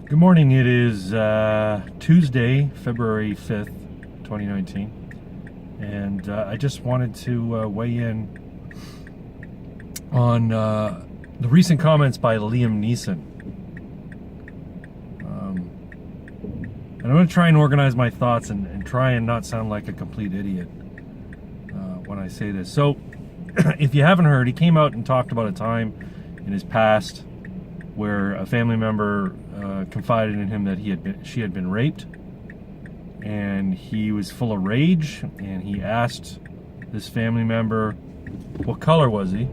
Good morning. It is Tuesday, February 5th, 2019. And I just wanted to weigh in on the recent comments by Liam Neeson. And I'm going to try and organize my thoughts and try and not sound like a complete idiot when I say this. So, if you haven't heard, he came out and talked about a time in his past where a family member confided in him that she had been raped, and he was full of rage, and he asked this family member what color was he.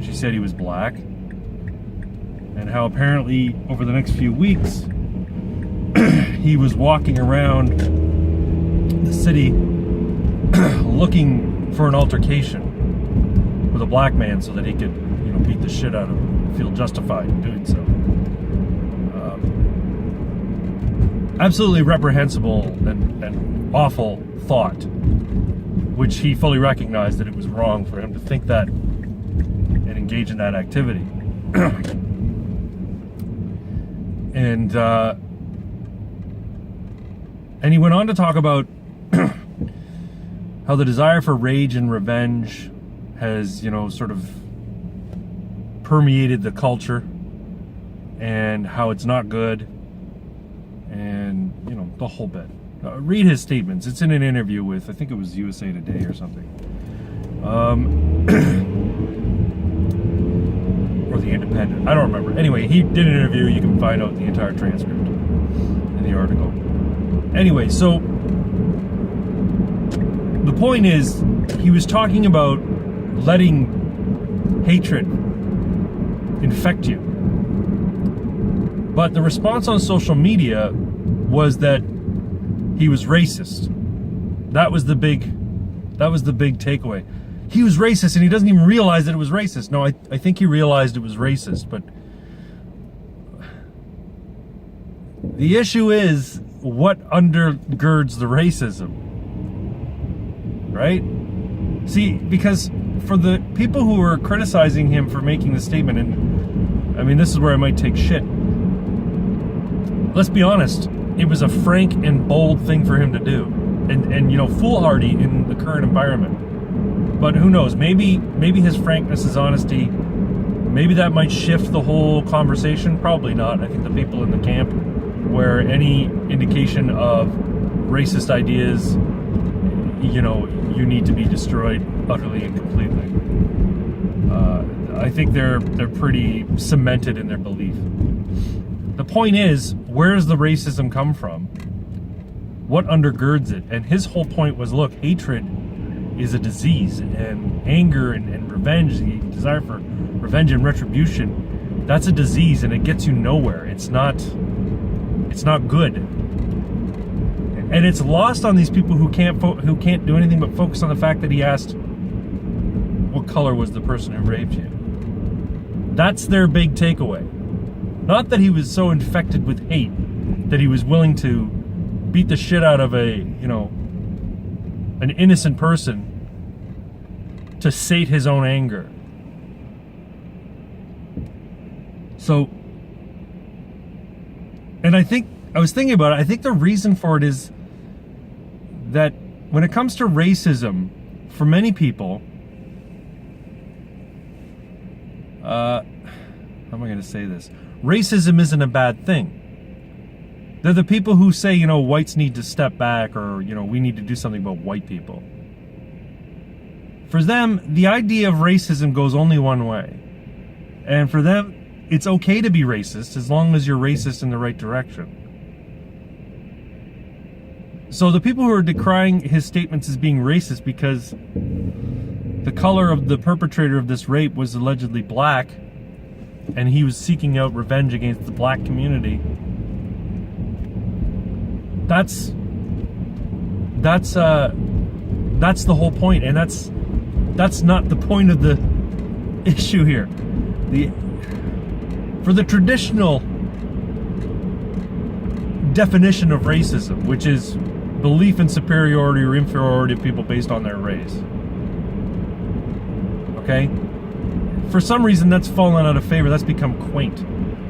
She said he was black, and how apparently over the next few weeks he was walking around the city looking for an altercation with a black man so that he could, beat the shit out of him, feel justified in doing so. Absolutely reprehensible and awful thought, which he fully recognized that it was wrong for him to think that and engage in that activity. And he went on to talk about how the desire for rage and revenge has, sort of permeated the culture, and how it's not good, and the whole bit. Read his statements. It's in an interview with, I think it was USA Today or something, or The Independent. I don't remember. Anyway, he did an interview. You can find out the entire transcript in the article. Anyway, so the point is, he was talking about letting hatred infect you. But the response on social media was that he was racist. That was the big takeaway. He was racist, and he doesn't even realize that it was racist. No, I think he realized it was racist, but the issue is what undergirds the racism, right? See, because for the people who were criticizing him for making the statement, and I mean, this is where I might take shit. Let's be honest, it was a frank and bold thing for him to do, and foolhardy in the current environment. But who knows? Maybe his frankness, his honesty, maybe that might shift the whole conversation. Probably not. I think the people in the camp where any indication of racist ideas, you need to be destroyed utterly and completely. I think they're pretty cemented in their belief. The point is, where does the racism come from? What undergirds it? And his whole point was, look, hatred is a disease, and anger and revenge, the desire for revenge and retribution, that's a disease, and it gets you nowhere. It's not good. And it's lost on these people who can't do anything but focus on the fact that he asked what color was the person who raped you. That's their big takeaway. Not that he was so infected with hate that he was willing to beat the shit out of an innocent person to sate his own anger. So, and I was thinking about it, I think the reason for it is that when it comes to racism, for many people, how am I going to say this? Racism isn't a bad thing. They're the people who say, whites need to step back, or, we need to do something about white people. For them, the idea of racism goes only one way. And for them, it's okay to be racist as long as you're racist in the right direction. So the people who are decrying his statements as being racist because the color of the perpetrator of this rape was allegedly black, and he was seeking out revenge against the black community, that's the whole point, and that's not the point of the issue here. For the traditional definition of racism, which is belief in superiority or inferiority of people based on their race, okay? For some reason, that's fallen out of favor. That's become quaint.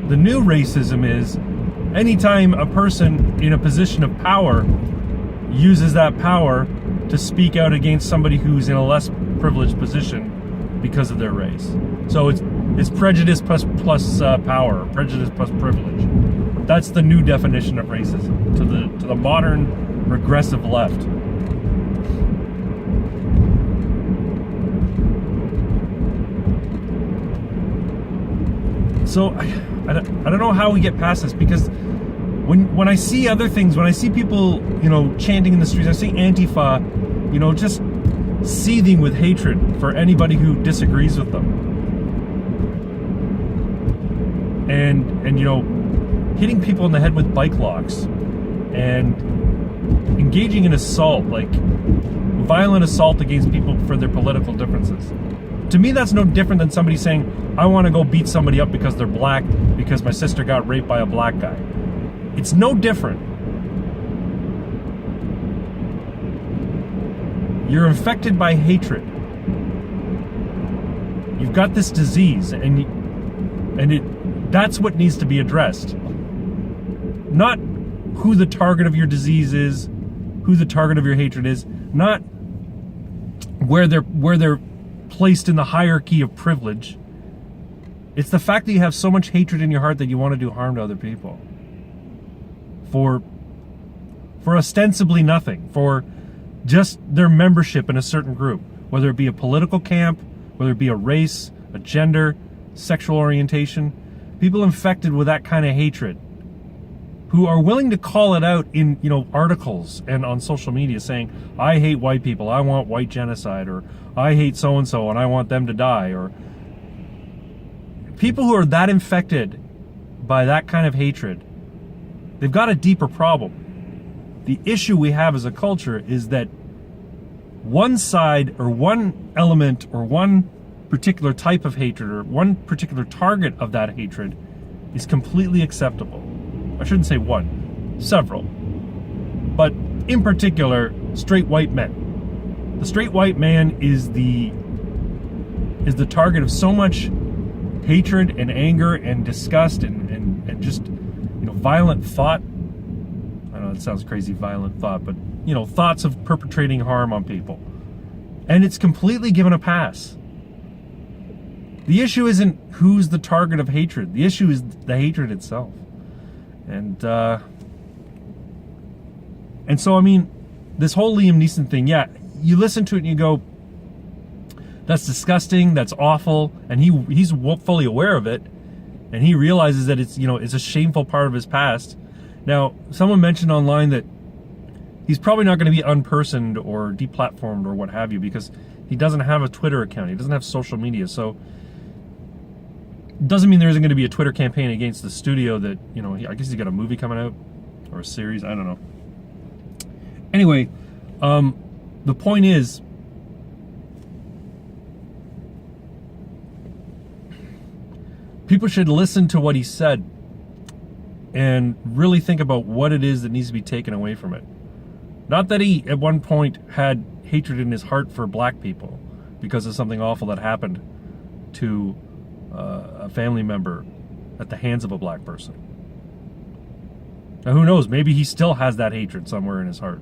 The new racism is anytime a person in a position of power uses that power to speak out against somebody who's in a less privileged position because of their race. So it's prejudice plus power, prejudice plus privilege. That's the new definition of racism to the modern regressive left. So I don't know how we get past this, because when I see other things, when I see people, chanting in the streets, I see Antifa, just seething with hatred for anybody who disagrees with them. And hitting people in the head with bike locks and engaging in assault, like violent assault against people for their political differences. To me, that's no different than somebody saying, I want to go beat somebody up because they're black, because my sister got raped by a black guy. It's no different. You're infected by hatred. You've got this disease, and that's what needs to be addressed. Not who the target of your disease is, who the target of your hatred is, not where they're placed in the hierarchy of privilege. It's the fact that you have so much hatred in your heart that you want to do harm to other people. For ostensibly nothing, for just their membership in a certain group, whether it be a political camp, whether it be a race, a gender, sexual orientation. People infected with that kind of hatred, who are willing to call it out in articles and on social media, saying, I hate white people, I want white genocide, or I hate so-and-so and I want them to die. Or people who are that infected by that kind of hatred, they've got a deeper problem. The issue we have as a culture is that one side or one element or one particular type of hatred or one particular target of that hatred is completely acceptable. I shouldn't say one, several. But in particular, straight white men. The straight white man is the target of so much hatred and anger and disgust and just violent thought. I know it sounds crazy, violent thought, but thoughts of perpetrating harm on people. And it's completely given a pass. The issue isn't who's the target of hatred. The issue is the hatred itself. And so, I mean, this whole Liam Neeson thing, yeah, you listen to it and you go, that's disgusting, that's awful, and he's fully aware of it, and he realizes that it's a shameful part of his past. Now, someone mentioned online that he's probably not going to be unpersoned or deplatformed or what have you, because he doesn't have a Twitter account, he doesn't have social media, so it doesn't mean there isn't going to be a Twitter campaign against the studio that, I guess he's got a movie coming out, or a series, I don't know. Anyway, the point is, people should listen to what he said and really think about what it is that needs to be taken away from it. Not that he, at one point, had hatred in his heart for black people because of something awful that happened to a family member at the hands of a black person. Now, who knows? Maybe he still has that hatred somewhere in his heart.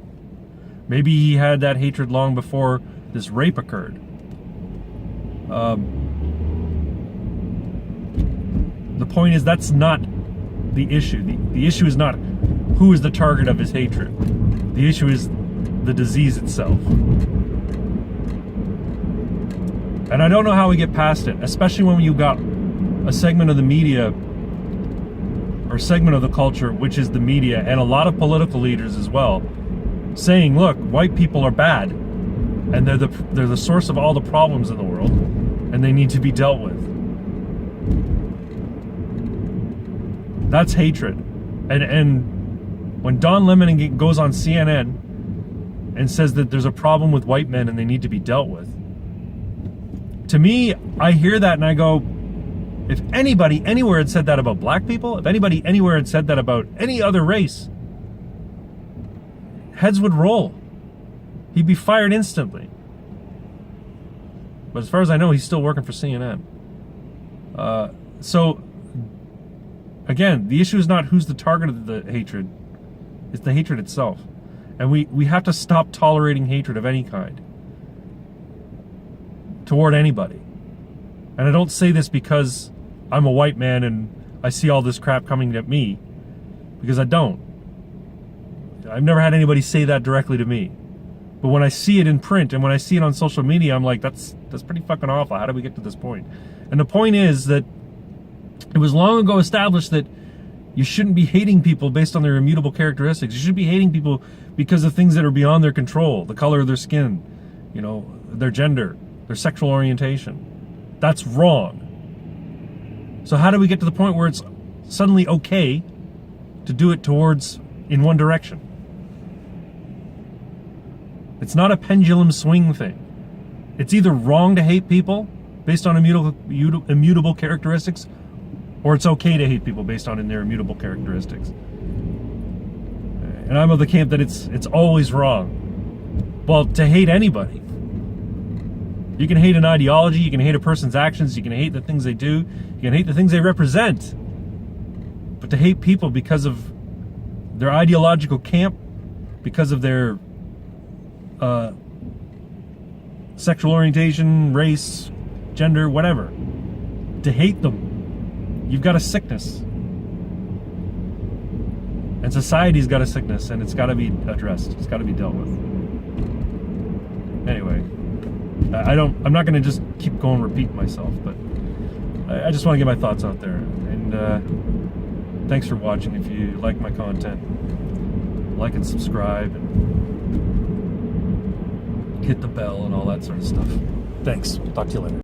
Maybe he had that hatred long before this rape occurred. The point is, that's not the issue. The issue is not who is the target of his hatred. The issue is the disease itself. And I don't know how we get past it, especially when you got a segment of the media or segment of the culture, which is the media, and a lot of political leaders as well, saying, look, white people are bad, and they're the source of all the problems in the world, and they need to be dealt with. That's hatred. And when Don Lemon goes on CNN and says that there's a problem with white men and they need to be dealt with, to me, I hear that and I go, if anybody anywhere had said that about black people, if anybody anywhere had said that about any other race, heads would roll. He'd be fired instantly. But as far as I know, he's still working for CNN. So Again, the issue is not who's the target of the hatred, it's the hatred itself. And we have to stop tolerating hatred of any kind toward anybody. And I don't say this because I'm a white man and I see all this crap coming at me, because I don't. I've never had anybody say that directly to me. But when I see it in print and when I see it on social media, I'm like, that's pretty fucking awful. How did we get to this point? And the point is that it was long ago established that you shouldn't be hating people based on their immutable characteristics. You should be hating people because of things that are beyond their control. The color of their skin, their gender, their sexual orientation. That's wrong. So how do we get to the point where it's suddenly okay to do it in one direction? It's not a pendulum swing thing. It's either wrong to hate people based on immutable characteristics, or it's okay to hate people based on their immutable characteristics. And I'm of the camp that it's always wrong. Well, to hate anybody. You can hate an ideology, you can hate a person's actions, you can hate the things they do, you can hate the things they represent. But to hate people because of their ideological camp, because of their sexual orientation, race, gender, whatever, to hate them, you've got a sickness. And society's got a sickness, and it's got to be addressed. It's got to be dealt with. Anyway, I'm not going to just keep going repeating myself, but I just want to get my thoughts out there. And thanks for watching. If you like my content, like and subscribe, and hit the bell and all that sort of stuff. Thanks. Talk to you later.